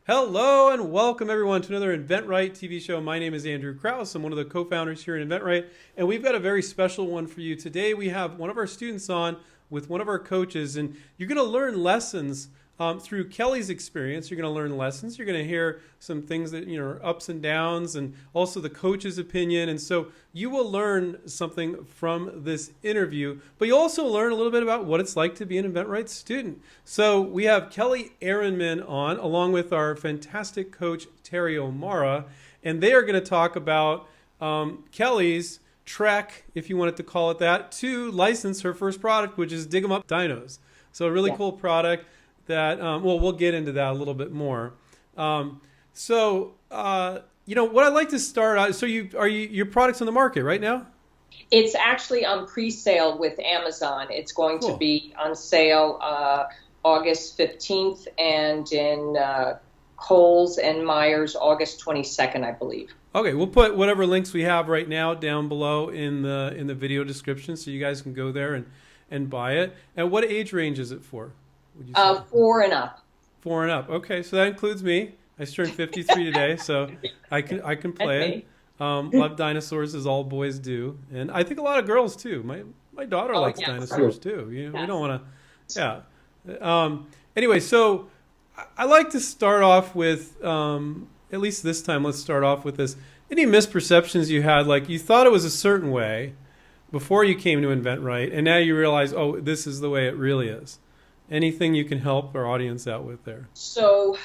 Hello and welcome everyone to another inventRight TV show. My name is Andrew Krause. I'm one of the co-founders here at inventRight, and we've got a very special one for you. Today we have one of our students on with one of our coaches, and you're going to learn lessons through Kelly's experience. You're going to learn lessons. You're going to hear some things that, ups and downs, and also the coach's opinion. And so you will learn something from this interview, but you'll also learn a little bit about what it's like to be an inventRight student. So we have Kelly Ehrenman on, along with our fantastic coach, Terry O'Mara, and they are going to talk about Kelly's trek, if you wanted to call it that, to license her first product, which is Dig 'em Up Dinos. So a really cool product that, we'll get into that a little bit more. What I'd like to start out, so your product's on the market right now? It's actually on pre-sale with Amazon. It's going to be on sale August 15th and in Kohl's and Myers August 22nd, I believe. Okay, we'll put whatever links we have right now down below in the video description so you guys can go there and buy it. And what age range is it for? Would you say? 4 and up. 4 and up. Okay, so that includes me. I just turned 53 today, so I can play it. Love dinosaurs as all boys do, and I think a lot of girls too. My daughter likes dinosaurs too. We don't want to. Yeah. Anyway, so I like to start off with at least this time. Let's start off with this. Any misperceptions you had? Like you thought it was a certain way before you came to inventRight, and now you realize, oh, this is the way it really is. Anything you can help our audience out with there? So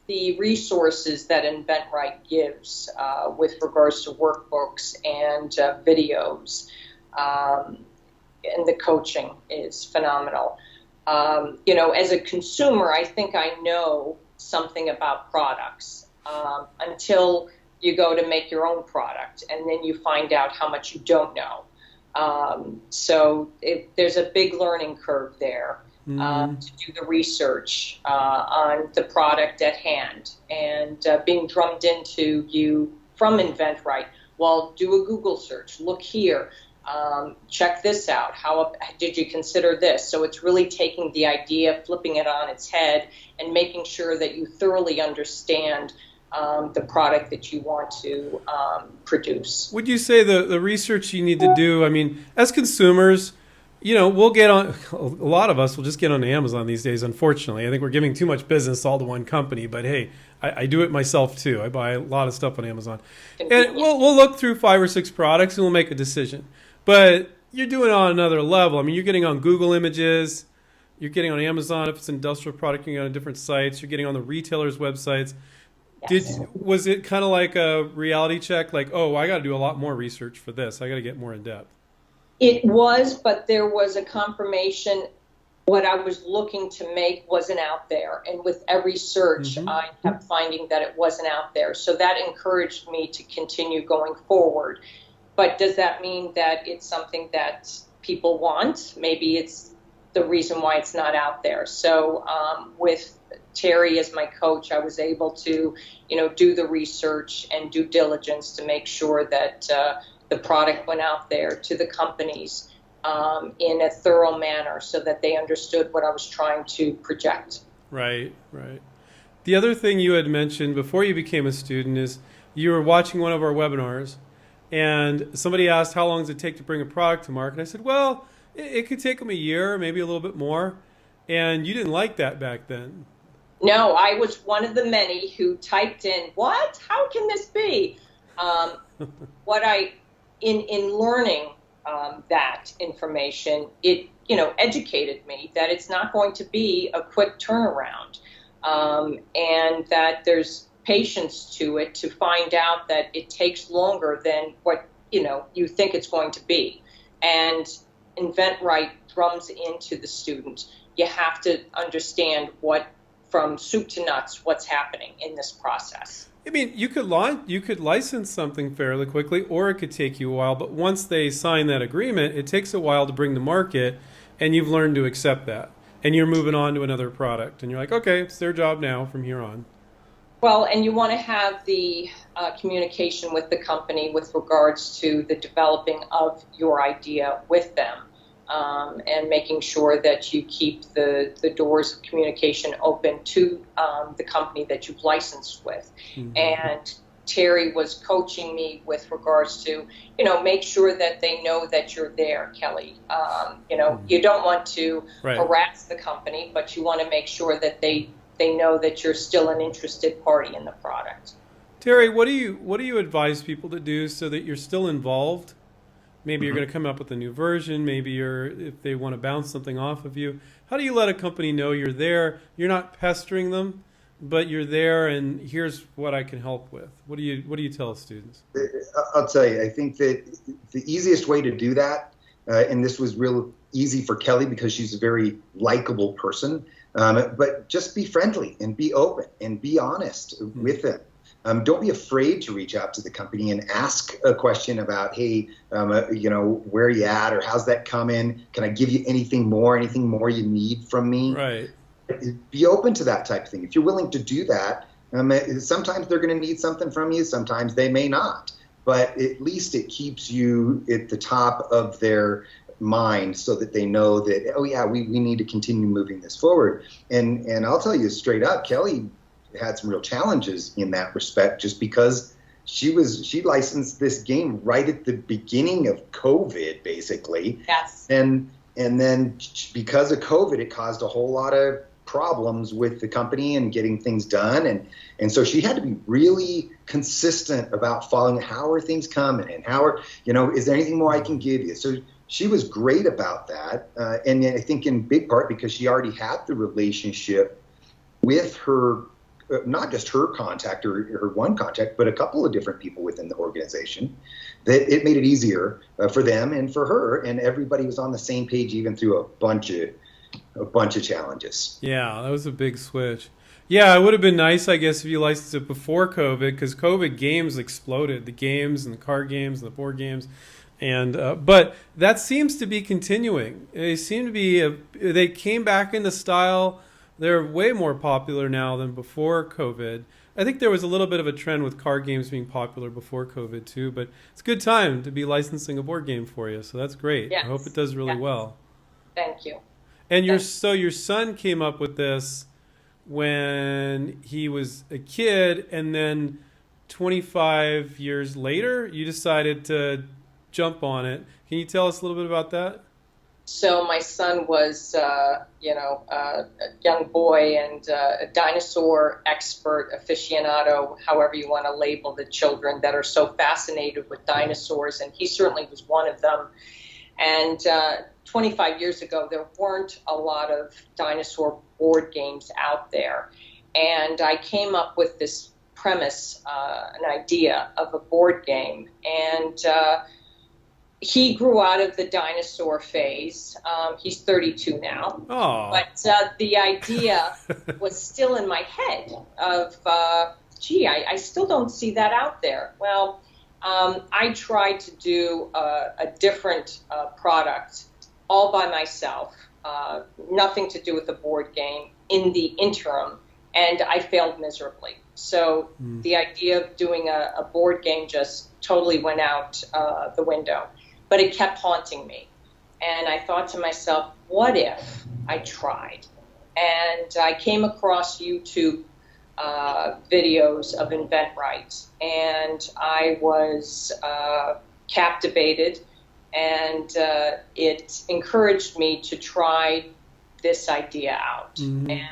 the resources that inventRight gives with regards to workbooks and videos and the coaching is phenomenal. As a consumer, I think I know something about products until you go to make your own product, and then you find out how much you don't know. There's a big learning curve there to do the research on the product at hand, and being drummed into you from inventRight. Well, do a Google search, look here, check this out. How did you consider this? So it's really taking the idea, flipping it on its head, and making sure that you thoroughly understand the product that you want to produce. Would you say the research you need to do, I mean, as consumers, we'll get on, a lot of us will just get on Amazon these days, unfortunately. I think we're giving too much business all to one company, but hey, I do it myself too. I buy a lot of stuff on Amazon. And we'll look through 5 or 6 products and we'll make a decision. But you're doing it on another level. I mean, you're getting on Google Images, you're getting on Amazon. If it's an industrial product, you're getting on different sites, you're getting on the retailers' websites. Yes. Was it kind of like a reality check? Like, oh, I got to do a lot more research for this. I got to get more in depth. It was, but there was a confirmation. What I was looking to make wasn't out there. And with every search, I kept finding that it wasn't out there. So that encouraged me to continue going forward. But does that mean that it's something that people want? Maybe it's the reason why it's not out there. So with Terry as my coach, I was able to, do the research and due diligence to make sure that the product went out there to the companies in a thorough manner so that they understood what I was trying to project. Right. The other thing you had mentioned before you became a student is you were watching one of our webinars and somebody asked, how long does it take to bring a product to market? And I said, well, it could take them a year, maybe a little bit more. And you didn't like that back then. No, I was one of the many who typed in, what? How can this be? In learning that information, it educated me that it's not going to be a quick turnaround, and that there's patience to it to find out that it takes longer than what you think it's going to be. And inventRight drums into the student. You have to understand from soup to nuts, what's happening in this process. I mean, you could license something fairly quickly, or it could take you a while. But once they sign that agreement, it takes a while to bring to market, and you've learned to accept that. And you're moving on to another product, and you're like, okay, it's their job now from here on. Well, and you want to have the communication with the company with regards to the developing of your idea with them. and making sure that you keep the doors of communication open to the company that you've licensed with. Mm-hmm. And Terry was coaching me with regards to, make sure that they know that you're there, Kelly. You don't want to harass the company, but you want to make sure that they know that you're still an interested party in the product. Terry, what do you advise people to do so that you're still involved? Maybe you're going to come up with a new version. Maybe if they want to bounce something off of you. How do you let a company know you're there? You're not pestering them, but you're there, and here's what I can help with. What do you tell students? I'll tell you, I think that the easiest way to do that, and this was real easy for Kelly because she's a very likable person, but just be friendly and be open and be honest with them. Don't be afraid to reach out to the company and ask a question about, hey, where are you at, or how's that coming? Can I give you anything more you need from me? Right. Be open to that type of thing. If you're willing to do that, sometimes they're going to need something from you. Sometimes they may not. But at least it keeps you at the top of their mind so that they know that, oh, yeah, we need to continue moving this forward. And I'll tell you straight up, Kelly had some real challenges in that respect, just because she licensed this game right at the beginning of COVID, basically. Yes. And then because of COVID, it caused a whole lot of problems with the company and getting things done. And so she had to be really consistent about following how are things coming and how are, is there anything more I can give you? So she was great about that. And I think in big part because she already had the relationship with her, not just her contact or her one contact, but a couple of different people within the organization, that it made it easier for them and for her, and everybody was on the same page even through a bunch of challenges. Yeah, that was a big switch. Yeah, it would have been nice, I guess, if you licensed it before COVID, because COVID games exploded, the games and the card games and the board games. And but that seems to be continuing. They seem to be they came back into style. They're way more popular now than before COVID. I think there was a little bit of a trend with card games being popular before COVID too, but it's a good time to be licensing a board game for you. So that's great. Yes. I hope it does really well. Thank you. And your son came up with this when he was a kid, and then 25 years later, you decided to jump on it. Can you tell us a little bit about that? So my son was, a young boy and a dinosaur expert, aficionado, however you want to label the children that are so fascinated with dinosaurs, and he certainly was one of them. And 25 years ago, there weren't a lot of dinosaur board games out there. And I came up with this premise, an idea of a board game. And he grew out of the dinosaur phase. He's 32 now. Oh. But the idea was still in my head of, I still don't see that out there. Well, I tried to do a different product all by myself, nothing to do with the board game in the interim, and I failed miserably. So the idea of doing a board game just totally went out the window. But it kept haunting me. And I thought to myself, what if I tried? And I came across YouTube videos of inventRight. And I was captivated. And it encouraged me to try this idea out. Mm-hmm. And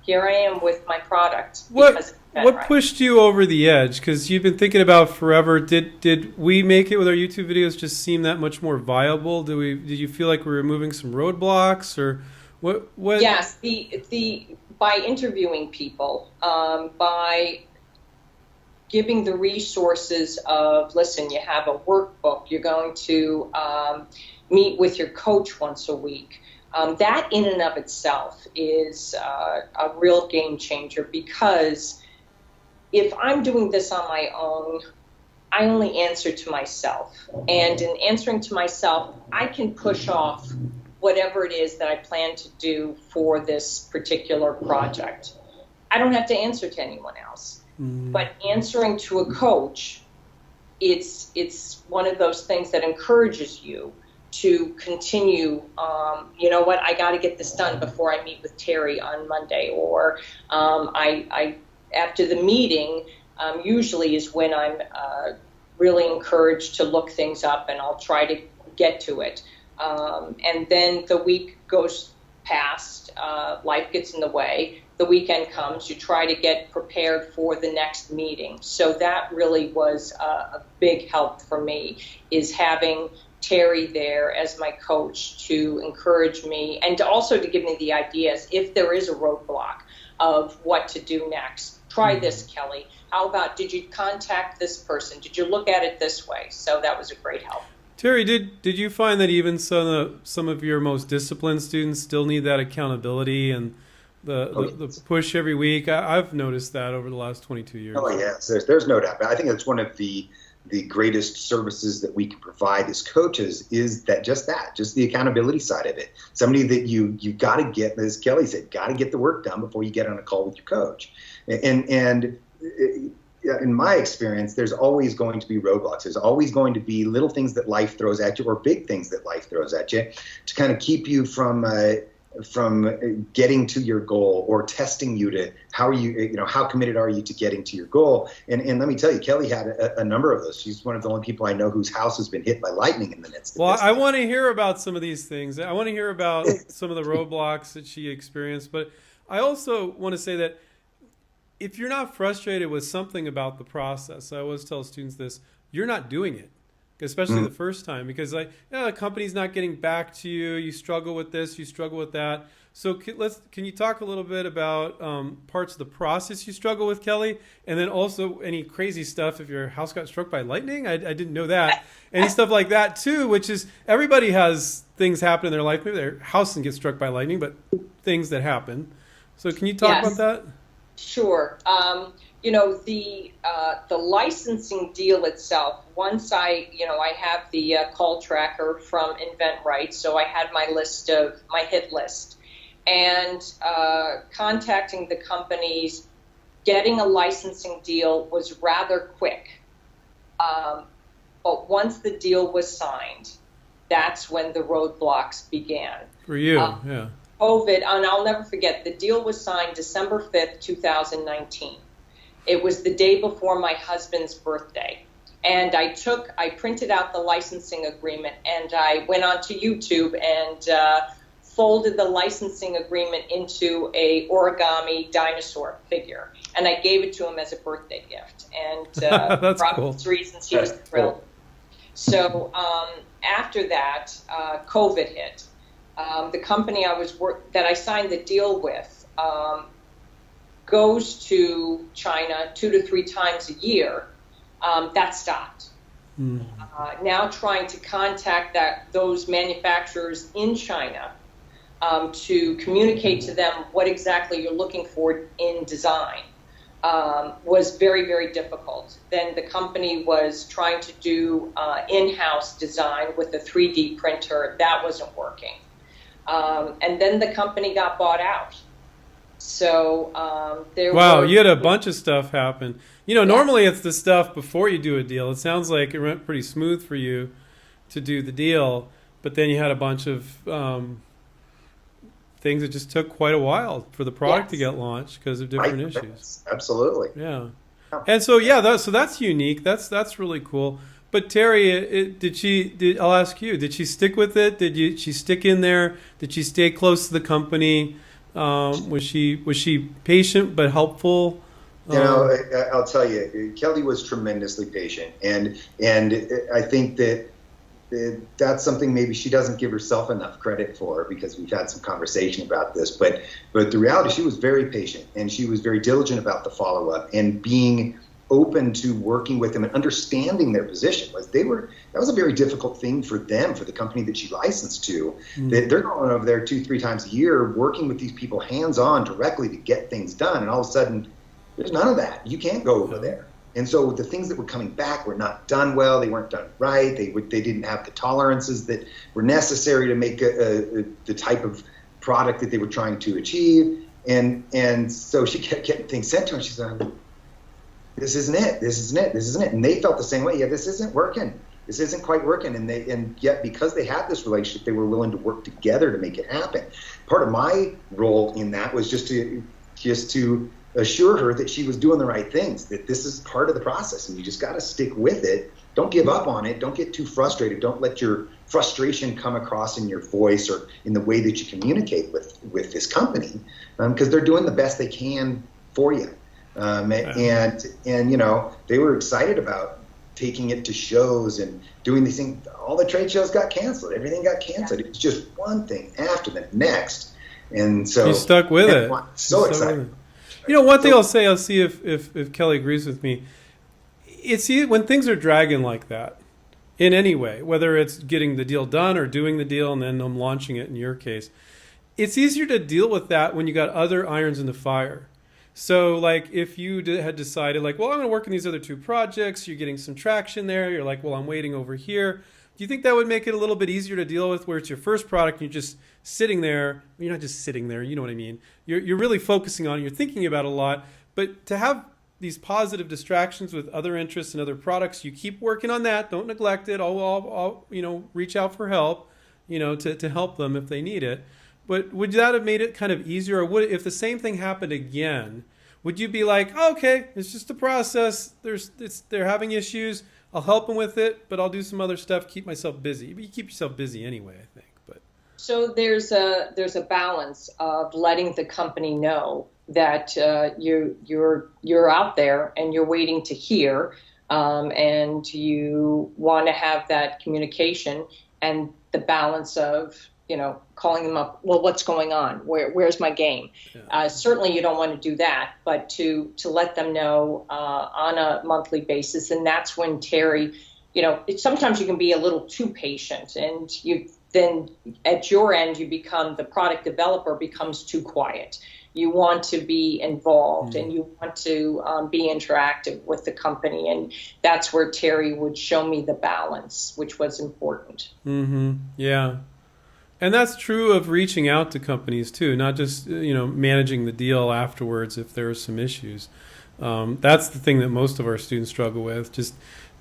here I am with my product. What pushed you over the edge? Because you've been thinking about forever. Did we make it with our YouTube videos just seem that much more viable? Did you feel like we were removing some roadblocks, or what? Yes, the by interviewing people, by giving the resources of, listen, you have a workbook, you're going to meet with your coach once a week. That in and of itself is a real game changer, because if I'm doing this on my own, I only answer to myself. And in answering to myself, I can push off whatever it is that I plan to do for this particular project. I don't have to answer to anyone else. Mm. But answering to a coach, it's one of those things that encourages you to continue, you know what, I got to get this done before I meet with Terry on Monday, or I after the meeting usually is when I'm really encouraged to look things up, and I'll try to get to it. And then the week goes past, life gets in the way, the weekend comes, you try to get prepared for the next meeting. So that really was a big help for me, is having Terry there as my coach to encourage me, and also to give me the ideas if there is a roadblock of what to do next. Try this, Kelly. How about, did you contact this person? Did you look at it this way? So that was a great help. Terry, did you find that even some of your most disciplined students still need that accountability and the push every week? I've noticed that over the last 22 years. Oh, yes. There's no doubt. I think that's one of the greatest services that we can provide as coaches, is just the accountability side of it. Somebody that you've got to get, as Kelly said, got to get the work done before you get on a call with your coach. And in my experience, there's always going to be roadblocks. There's always going to be little things that life throws at you, or big things that life throws at you, to kind of keep you from getting to your goal, or testing you to how committed are you to getting to your goal. And let me tell you, Kelly had a number of those. She's one of the only people I know whose house has been hit by lightning in the midst of this. I want to hear about some of these things. I want to hear about some of the roadblocks that she experienced. But I also want to say that if you're not frustrated with something about the process, I always tell students this, you're not doing it, especially the first time, because the company's not getting back to you. You struggle with this, you struggle with that. So can you talk a little bit about parts of the process you struggle with, Kelly? And then also any crazy stuff if your house got struck by lightning? I didn't know that. Any stuff like that too, which is, everybody has things happen in their life. Maybe their house didn't get struck by lightning, but things that happen. So can you talk about that? Sure. The licensing deal itself, once I have the call tracker from inventRight, so I had my hit list, and contacting the companies, getting a licensing deal was rather quick. But once the deal was signed, that's when the roadblocks began. For you, yeah. COVID, and I'll never forget, the deal was signed December 5th, 2019. It was the day before my husband's birthday. And I printed out the licensing agreement, and I went onto YouTube and folded the licensing agreement into a origami dinosaur figure. And I gave it to him as a birthday gift. And That's for cool. obvious reasons, he was thrilled. So after that, COVID hit. The company that I signed the deal with goes to China 2 to 3 times a year. That stopped. Now trying to contact those manufacturers in China to communicate to them what exactly you're looking for in design was very, very difficult. Then the company was trying to do in-house design with a 3D printer. That wasn't working. And then the company got bought out. So you had a bunch of stuff happen. Normally it's the stuff before you do a deal. It sounds like it went pretty smooth for you to do the deal, but then you had a bunch of things that just took quite a while for the product to get launched because of different issues. Absolutely. Yeah. And so so that's unique. That's really cool. But Terry, I'll ask you, did she stick with it? Did she stick in there? Did she stay close to the company? Was she patient but helpful? I'll tell you, Kelly was tremendously patient, and I think that's something maybe she doesn't give herself enough credit for, because we've had some conversation about this. But the reality, she was very patient, and she was very diligent about the follow up and being open to working with them and understanding their position. That was a very difficult thing for them, for the company that she licensed to. That they're going over there 2-3 times a year working with these people hands-on directly to get things done, and all of a sudden there's none of that. You can't go over there. And so the things that were coming back were not done well. They weren't done right. They didn't have the tolerances that were necessary to make the type of product that they were trying to achieve. And so she kept getting things sent to her, and she's like, this isn't it. And they felt the same way. Yeah, this isn't working. this isn't quite working. And yet because they had this relationship, they were willing to work together to make it happen. Part of my role in that was just to assure her that she was doing the right things, that this is part of the process and you just got to stick with it. Don't give up on it. Don't get too frustrated. Don't let your frustration come across in your voice or in the way that you communicate with this company, because they're doing the best they can for you. And you know, they were excited about taking it to shows and doing these things. All the trade shows got canceled. Everything got canceled. It's just one thing after the next. And so you stuck with it. So excited. You know, one thing I'll see if Kelly agrees with me. It's when things are dragging like that, in any way, whether it's getting the deal done or doing the deal and then them launching it in your case, it's easier to deal with that when you got other irons in the fire. So like if you had decided like, well, I'm going to work on these other 2 projects, you're getting some traction there, you're like, well, I'm waiting over here. Do you think that would make it a little bit easier to deal with where it's your first product and you're just sitting there? You're not just sitting there, you know what I mean? You're really focusing on it, you're thinking about it a lot, but to have these positive distractions with other interests and other products, you keep working on that. Don't neglect it. I'll you know, reach out for help, you know, to help them if they need it. But would that have made it kind of easier? Or would, if the same thing happened again, would you be like, oh, okay, it's just a process. They're having issues. I'll help them with it, but I'll do some other stuff. Keep myself busy. You keep yourself busy anyway, I think. But so there's a balance of letting the company know that you're out there and you're waiting to hear, and you want to have that communication, and the balance of, you know, calling them up. Well, what's going on? Where's my game? Yeah. Certainly, you don't want to do that, but to let them know on a monthly basis, and that's when Terry, you know, sometimes you can be a little too patient, and then at your end you become the product developer becomes too quiet. You want to be involved and you want to be interactive with the company. And that's where Terry would show me the balance, which was important. Mm-hmm. Yeah. And that's true of reaching out to companies too, not just, you know, managing the deal afterwards if there are some issues. That's the thing that most of our students struggle with, just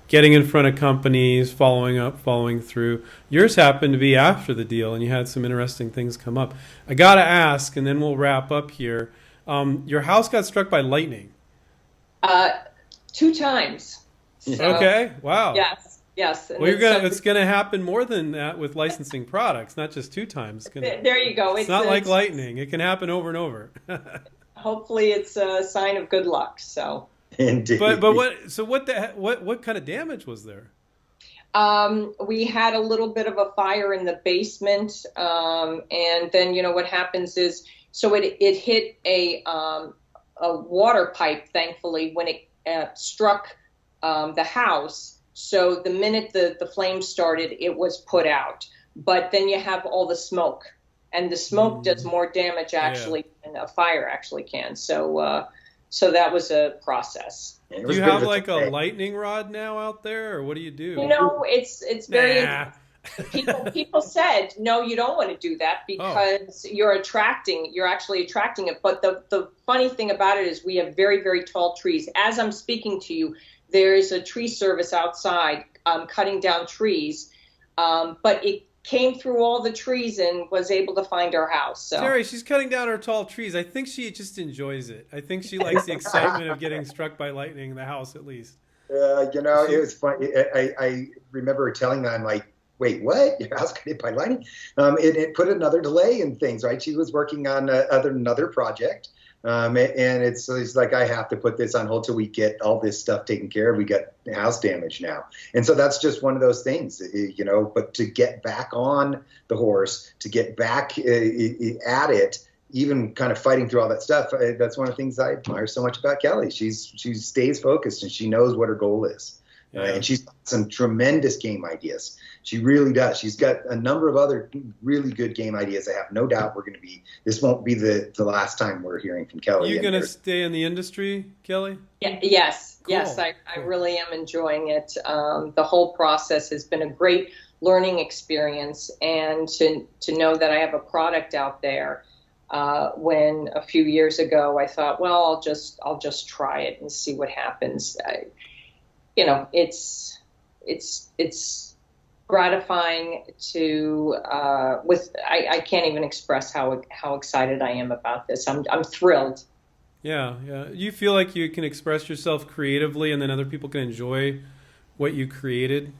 getting in front of companies, following up, following through. Yours happened to be after the deal, and you had some interesting things come up. I got to ask, and then we'll wrap up here. Your house got struck by lightning. 2 times. So, okay, wow. Yes. And well, it's going to happen more than that with licensing products, not just 2 times. There you go. It's not like lightning. It can happen over and over. Hopefully it's a sign of good luck, so... Indeed. But what kind of damage was there? We had a little bit of a fire in the basement, and then, you know, what happens is, so it hit a water pipe, thankfully, when it struck the house. So the minute the flame started, it was put out. But then you have all the smoke, and the smoke does more damage actually than a fire actually can. So that was a process. Do you have like a lightning rod now out there, or what do you do? You know, it's very. People said, no, you don't want to do that because you're actually attracting it. But the funny thing about it is we have very, very tall trees. As I'm speaking to you, there is a tree service outside cutting down trees, but it came through all the trees and was able to find our house. So. Terry, she's cutting down her tall trees. I think she just enjoys it. I think she likes the excitement of getting struck by lightning in the house, at least. You know, it was funny. I remember telling them, like, wait, what? Your house got hit by lightning? It put another delay in things, right? She was working on another project. And it's like, I have to put this on hold till we get all this stuff taken care of. We got house damage now. And so that's just one of those things, you know, but to get back on the horse, to get back at it, even kind of fighting through all that stuff, that's one of the things I admire so much about Kelly. She stays focused and she knows what her goal is. And she's got some tremendous game ideas. She really does. She's got a number of other really good game ideas. I have no doubt this won't be the last time we're hearing from Kelly. You're going to stay in the industry, Kelly? Yes. Cool. Yes, I really am enjoying it. The whole process has been a great learning experience, and to know that I have a product out there. When a few years ago I thought, well, I'll just try it and see what happens. You know, it's gratifying to I can't even express how excited I am about this. I'm thrilled. Yeah, yeah. You feel like you can express yourself creatively, and then other people can enjoy what you created.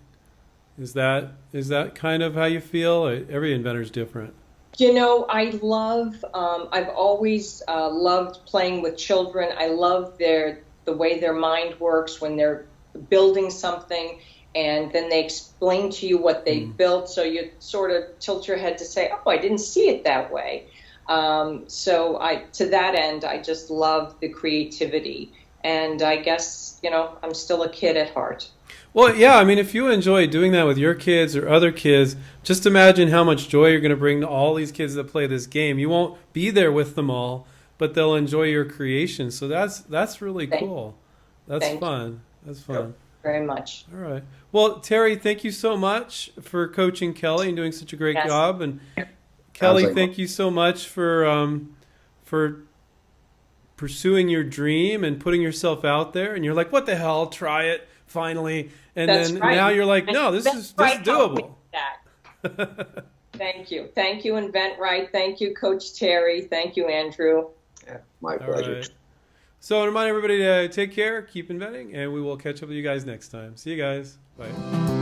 Is that kind of how you feel? Every inventor's different. You know, I've always loved playing with children. I love the way their mind works when they're building something, and then they explain to you what they built, so you sort of tilt your head to say, oh, I didn't see it that way. So to that end, I just love the creativity. And I guess, I'm still a kid at heart. Well, yeah, I mean, if you enjoy doing that with your kids or other kids, just imagine how much joy you're going to bring to all these kids that play this game. You won't be there with them all, but they'll enjoy your creation. So that's really cool. That's fun. That's fun. Yep. Very much. All right. Well, Terry, thank you so much for coaching Kelly and doing such a great job. And Kelly, thank you so much for pursuing your dream and putting yourself out there. And you're like, what the hell? I'll try it finally. And now you're like, no, this is doable. Thank you. Thank you, inventRight. Thank you, Coach Terry. Thank you, Andrew. Yeah, my pleasure. Right. So I remind everybody to take care, keep inventing, and we will catch up with you guys next time. See you guys. Bye.